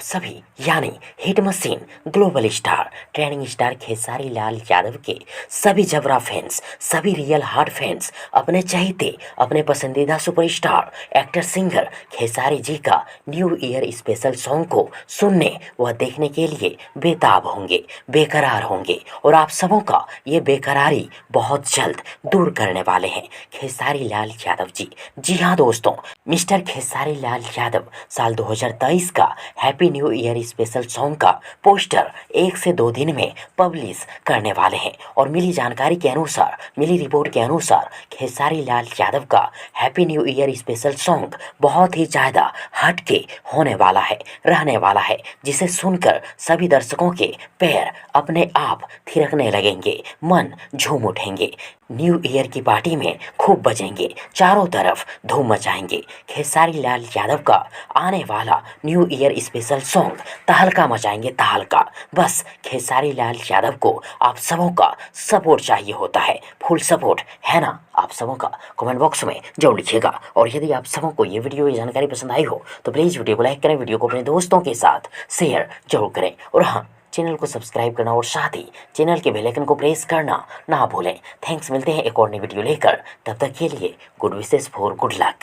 सभी यानी hit machine, global star, trending star Khesari Lal Yadav के सभी जबरा फैंस, सभी रियल हार्ट फैंस अपने चाहते, अपने पसंदीदा superstar actor singer Khesari ji का न्यू ईयर स्पेशल सॉन्ग को सुनने व देखने के लिए बेताब होंगे, बेकरार होंगे और आप सबों का ये बेकरारी बहुत जल्द दूर करने वाले हैं खेसारी लाल यादव जी। जी हाँ दोस्तों, मिस्टर खेसारी लाल यादव साल 2023 का happy new year special song का पोस्टर 1 से 2 दिन में पब्लिश करने वाले हैं और मिली जानकारी के अनुसार, मिली रिपोर्ट के अनुसार खेसारी लाल यादव का happy new year special song बहुत ही ज़्यादा हटके होने वाला है, रहने वाला है, जिसे सुनकर सभी दर्शकों के पैर अपने आप थिरकने लगेंगे, मन झूम उठेंगे। न्यू ईयर की पार्टी में खूब बजेंगे, चारों तरफ धूम मचाएंगे। खेसारी लाल यादव का आने वाला न्यू ईयर स्पेशल सॉन्ग तहलका मचाएंगे, तहलका। बस खेसारी लाल यादव को आप सबों का सपोर्ट चाहिए होता है, फुल सपोर्ट है ना आप सबों का? कमेंट बॉक्स में जरूर लिखिएगा। और यदि आप सबों को ये वीडियो, ये जानकारी पसंद आई हो तो प्लीज़ वीडियो को लाइक करें, वीडियो को अपने दोस्तों के साथ शेयर जरूर करें और हाँ, चैनल को सब्सक्राइब करना और साथ ही चैनल के बेल आइकन को प्रेस करना ना भूलें। थैंक्स, मिलते हैं एक और नई वीडियो लेकर, तब तक के लिए good wishes for good luck.